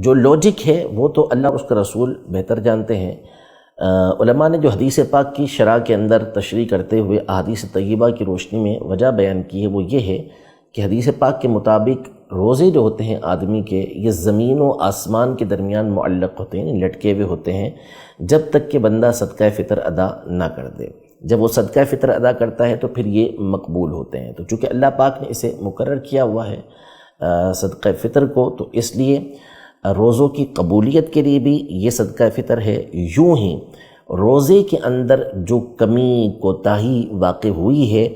جو لاجک ہے وہ تو اللہ اور اس کا رسول بہتر جانتے ہیں۔ علماء نے جو حدیث پاک کی شرح کے اندر تشریح کرتے ہوئے احادیث طیبہ کی روشنی میں وجہ بیان کی ہے، وہ یہ ہے کہ حدیث پاک کے مطابق روزے جو ہوتے ہیں آدمی کے، یہ زمین و آسمان کے درمیان معلق ہوتے ہیں، لٹکے ہوئے ہوتے ہیں، جب تک کہ بندہ صدقہ فطر ادا نہ کر دے۔ جب وہ صدقہ فطر ادا کرتا ہے تو پھر یہ مقبول ہوتے ہیں۔ تو چونکہ اللہ پاک نے اسے مقرر کیا ہوا ہے صدقہ فطر کو، تو اس لیے روزوں کی قبولیت کے لیے بھی یہ صدقہ فطر ہے۔ یوں ہی روزے کے اندر جو کمی کوتاہی واقع ہوئی ہے،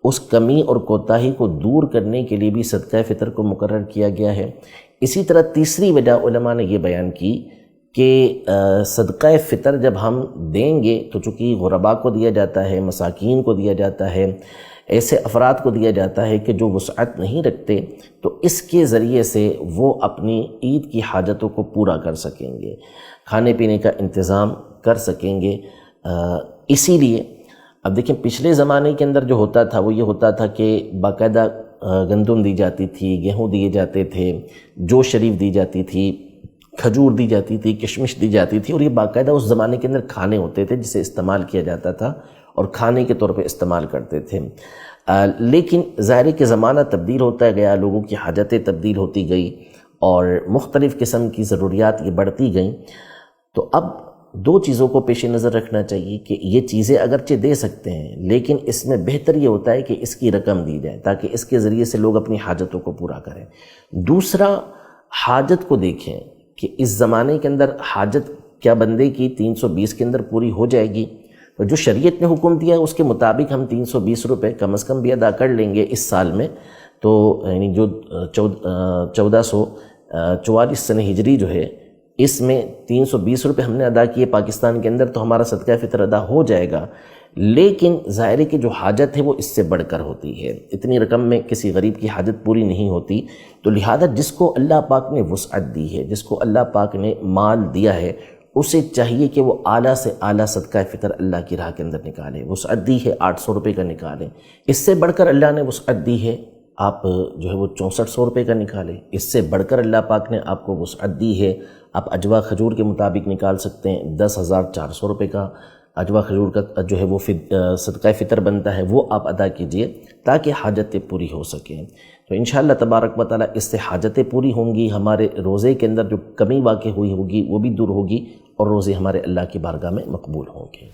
اس کمی اور کوتاہی کو دور کرنے کے لیے بھی صدقہ فطر کو مقرر کیا گیا ہے۔ اسی طرح تیسری وجہ علماء نے یہ بیان کی کہ صدقہ فطر جب ہم دیں گے تو چونکہ غرباء کو دیا جاتا ہے، مساکین کو دیا جاتا ہے، ایسے افراد کو دیا جاتا ہے کہ جو وسعت نہیں رکھتے، تو اس کے ذریعے سے وہ اپنی عید کی حاجتوں کو پورا کر سکیں گے، کھانے پینے کا انتظام کر سکیں گے۔ اسی لیے اب دیکھیں پچھلے زمانے کے اندر جو ہوتا تھا وہ یہ ہوتا تھا کہ باقاعدہ گندم دی جاتی تھی، گیہوں دیے جاتے تھے، جو شریف دی جاتی تھی، کھجور دی جاتی تھی، کشمش دی جاتی تھی، اور یہ باقاعدہ اس زمانے کے اندر کھانے ہوتے تھے جسے استعمال کیا جاتا تھا اور کھانے کے طور پہ استعمال کرتے تھے۔ لیکن ظاہر ہے کہ زمانہ تبدیل ہوتا گیا، لوگوں کی حاجتیں تبدیل ہوتی گئی اور مختلف قسم کی ضروریات یہ بڑھتی گئیں، تو اب دو چیزوں کو پیش نظر رکھنا چاہیے کہ یہ چیزیں اگرچہ دے سکتے ہیں، لیکن اس میں بہتر یہ ہوتا ہے کہ اس کی رقم دی جائے تاکہ اس کے ذریعے سے لوگ اپنی حاجتوں کو پورا کریں۔ دوسرا، حاجت کو دیکھیں کہ اس زمانے کے اندر حاجت کیا بندے کی 320 کے اندر پوری ہو جائے گی؟ تو جو شریعت نے حکم دیا ہے اس کے مطابق ہم 320 روپے کم از کم بھی ادا کر لیں گے اس سال میں، تو یعنی جو 1444 سنہ ہجری جو ہے، اس میں 320 روپے ہم نے ادا کیے پاکستان کے اندر، تو ہمارا صدقہ فطر ادا ہو جائے گا۔ لیکن ظاہر ہے کہ جو حاجت ہے وہ اس سے بڑھ کر ہوتی ہے، اتنی رقم میں کسی غریب کی حاجت پوری نہیں ہوتی، تو لہذا جس کو اللہ پاک نے وسعت دی ہے، جس کو اللہ پاک نے مال دیا ہے، اسے چاہیے کہ وہ اعلیٰ سے اعلیٰ صدقہ فطر اللہ کی راہ کے اندر نکالے۔ وسعت دی ہے 800 روپے کا نکالیں، اس سے بڑھ کر اللہ نے وسعت دی ہے آپ جو ہے وہ 6400 روپے کا نکالیں، اس سے بڑھ کر اللہ پاک نے آپ کو وسعت دی ہے، آپ اجوا کھجور کے مطابق نکال سکتے ہیں 10,400 روپے کا اجوا کھجور کا جو ہے وہ صدقہ فطر بنتا ہے، وہ آپ ادا کیجئے تاکہ حاجتیں پوری ہو سکیں۔ تو انشاءاللہ تبارک و تعالیٰ اس سے حاجتیں پوری ہوں گی، ہمارے روزے کے اندر جو کمی واقع ہوئی ہوگی وہ بھی دور ہوگی، اور روزے ہمارے اللہ کی بارگاہ میں مقبول ہوں گے۔